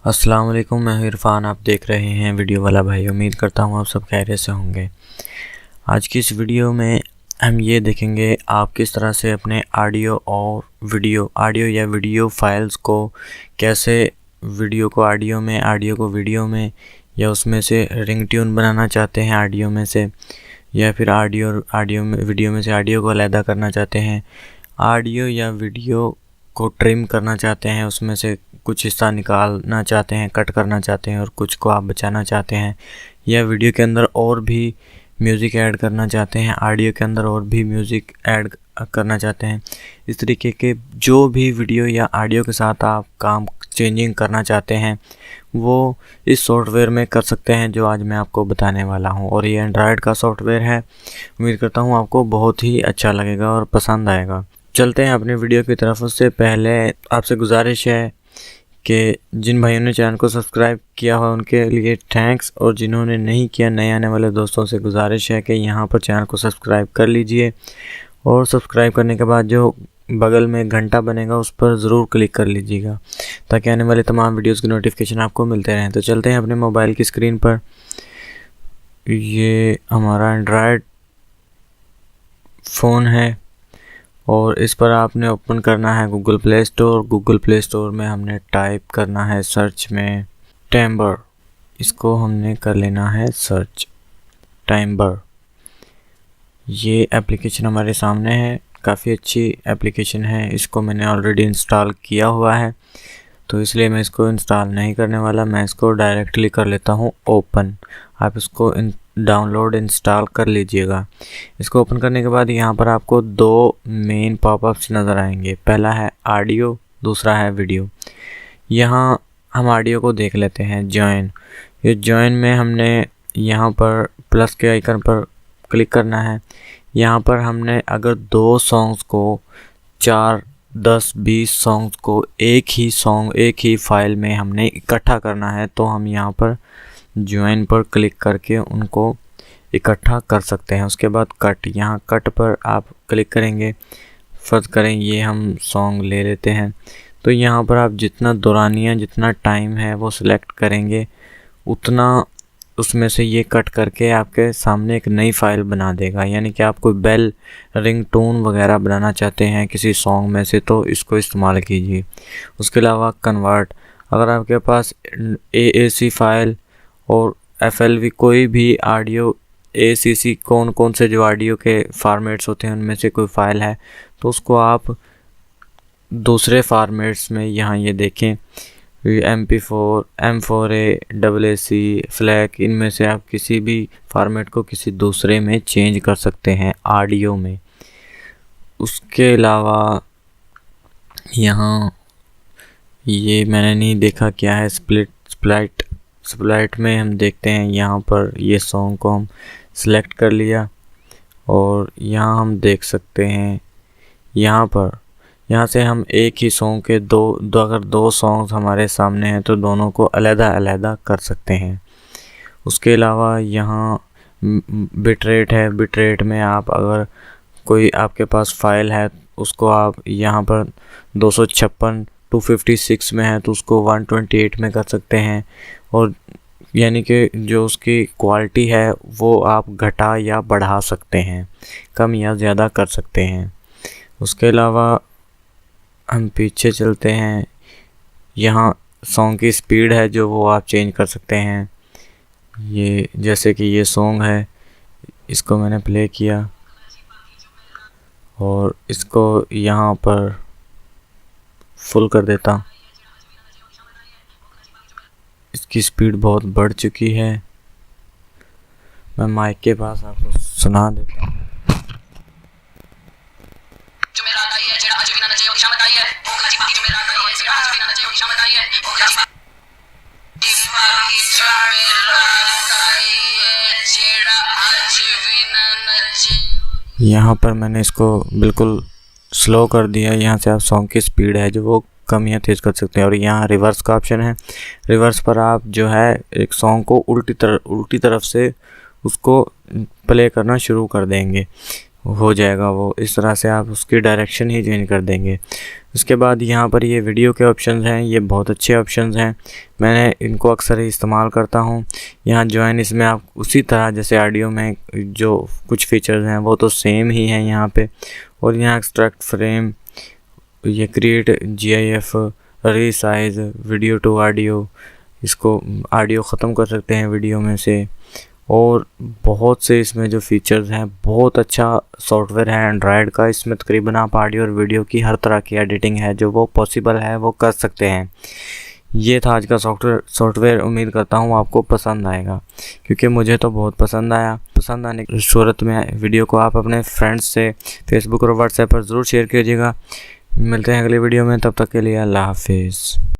अस्सलाम वालेकुम, मैं इरफान। आप देख रहे हैं वीडियो वाला भाई। उम्मीद करता हूँ आप सब खैरियत से होंगे। आज की इस वीडियो में हम ये देखेंगे आप किस तरह से अपने ऑडियो या वीडियो फाइल्स को कैसे वीडियो को ऑडियो में, ऑडियो को वीडियो में, या उसमें से रिंगटोन बनाना चाहते हैं ऑडियो में से, या फिर ऑडियो में वीडियो में से ऑडियो को अलग करना चाहते हैं, ऑडियो या वीडियो को ट्रिम करना चाहते हैं, उसमें से कुछ हिस्सा निकालना चाहते हैं, कट करना चाहते हैं और कुछ को आप बचाना चाहते हैं, या वीडियो के अंदर और भी म्यूज़िक ऐड करना चाहते हैं, ऑडियो के अंदर और भी म्यूज़िक ऐड करना चाहते हैं। इस तरीके के जो भी वीडियो या ऑडियो के साथ आप काम चेंजिंग करना चाहते हैं वो इस सॉफ्टवेयर में कर सकते हैं जो आज मैं आपको बताने वाला हूं। और ये एंड्रॉयड का सॉफ्टवेयर है। उम्मीद करता हूं आपको बहुत ही अच्छा लगेगा और पसंद आएगा। चलते हैं अपने वीडियो की तरफ। उससे पहले आपसे गुजारिश है कि जिन भाइयों ने चैनल को सब्सक्राइब किया हुआ उनके लिए थैंक्स, और जिन्होंने नहीं किया, नए आने वाले दोस्तों से गुजारिश है कि यहाँ पर चैनल को सब्सक्राइब कर लीजिए, और सब्सक्राइब करने के बाद जो बगल में घंटा बनेगा उस पर ज़रूर क्लिक कर लीजिएगा ताकि आने वाले तमाम वीडियोस की नोटिफिकेशन आपको मिलते रहें। तो चलते हैं अपने मोबाइल की स्क्रीन पर। ये हमारा एंड्रॉयड फ़ोन है और इस पर आपने ओपन करना है Google play store. Google play store में हमने टाइप करना है सर्च में टाइमर। इसको हमने कर लेना है सर्च टाइमर। ये एप्लीकेशन हमारे सामने है। काफ़ी अच्छी एप्लीकेशन है। इसको मैंने ऑलरेडी इंस्टॉल किया हुआ है तो इसलिए मैं इसको इंस्टॉल नहीं करने वाला। मैं इसको डायरेक्टली कर लेता हूँ ओपन। आप इसको डाउनलोड इंस्टॉल कर लीजिएगा। इसको ओपन करने के बाद यहाँ पर आपको दो मेन पॉपअप्स नज़र आएंगे। पहला है ऑडियो, दूसरा है वीडियो। यहाँ हम ऑडियो को देख लेते हैं। जॉइन, ये जॉइन में हमने यहाँ पर प्लस के आइकन पर क्लिक करना है। यहाँ पर हमने अगर दो सॉन्ग्स को 4, 10, 20 सॉन्ग्स को एक ही फाइल में हमने इकट्ठा करना है तो हम यहाँ पर ज्वाइन पर क्लिक करके उनको इकट्ठा कर सकते हैं। उसके बाद कट, यहाँ कट पर आप क्लिक करेंगे। फ़र्ज़ करें ये हम सॉन्ग ले लेते हैं तो यहाँ पर आप जितना दौरानिया, जितना टाइम है वो सिलेक्ट करेंगे, उतना उसमें से ये कट करके आपके सामने एक नई फाइल बना देगा। यानी कि आप कोई बेल, रिंगटोन वगैरह बनाना चाहते हैं किसी सॉन्ग में से तो इसको इस्तेमाल कीजिए। उसके अलावा कन्वर्ट, अगर आपके पास AAC फाइल और FLV कोई भी ऑडियो, ACC कौन से जो ऑडियो के फॉर्मेट्स होते हैं उनमें से कोई फ़ाइल है तो उसको आप दूसरे फॉर्मेट्स में, यहाँ ये देखें MP4, M4A, AAC, FLAC, इनमें से आप किसी भी फॉर्मेट को किसी दूसरे में चेंज कर सकते हैं ऑडियो में। उसके अलावा यहाँ ये मैंने नहीं देखा क्या है, स्प्लाइट में हम देखते हैं। यहाँ पर ये सॉन्ग को हम सिलेक्ट कर लिया और यहाँ हम देख सकते हैं यहाँ से हम एक ही सॉन्ग के अगर दो सॉन्ग्स हमारे सामने हैं तो दोनों को अलग कर सकते हैं। उसके अलावा यहाँ बिटरेट है। बिटरेट में आप अगर कोई आपके पास फाइल है उसको आप यहाँ पर 256 256 में है तो उसको 128 में कर सकते हैं, और यानी कि जो उसकी क्वालिटी है वो आप घटा या बढ़ा सकते हैं, कम या ज़्यादा कर सकते हैं। उसके अलावा हम पीछे चलते हैं। यहाँ सॉन्ग की स्पीड है जो वो आप चेंज कर सकते हैं। ये जैसे कि ये सॉन्ग है, इसको मैंने प्ले किया और इसको यहाँ पर फुल कर देता हूँ। इसकी स्पीड बहुत बढ़ चुकी है। मैं माइक के पास आपको सुना देता हूँ। यहाँ पर मैंने इसको बिल्कुल स्लो कर दिया। यहाँ से आप सॉन्ग की स्पीड है जो वो कम या तेज़ कर सकते हैं। और यहाँ रिवर्स का ऑप्शन है। रिवर्स पर आप जो है एक सॉन्ग को उल्टी तरफ से उसको प्ले करना शुरू कर देंगे। हो जाएगा वो। इस तरह से आप उसकी डायरेक्शन ही चेंज कर देंगे। उसके बाद यहाँ पर ये वीडियो के ऑप्शंस हैं, ये बहुत अच्छे ऑप्शंस हैं, मैंने इनको अक्सर ही इस्तेमाल करता हूँ। यहाँ ज्वाइन, इसमें आप उसी तरह जैसे ऑडियो में जो कुछ फीचर्स हैं वो तो सेम ही हैं यहाँ पे। और यहाँ एक्सट्रैक्ट फ्रेम, ये create GIF, resize video to audio, इसको ऑडियो ख़त्म कर सकते हैं वीडियो में से। और बहुत से इसमें जो फीचर्स हैं, बहुत अच्छा सॉफ्टवेयर है एंड्रॉयड का। इसमें तकरीबन आप ऑडियो और वीडियो की हर तरह की एडिटिंग है जो वो पॉसिबल है वो कर सकते हैं। ये था आज का सॉफ्टवेयर। उम्मीद करता हूँ आपको पसंद आएगा, क्योंकि मुझे तो बहुत पसंद आया। पसंद आने की सूरत में वीडियो को आप अपने फ्रेंड्स से फेसबुक और व्हाट्सएप पर ज़रूर शेयर कीजिएगा। मिलते हैं अगली वीडियो में, तब तक के लिए अल्लाह हाफिज़।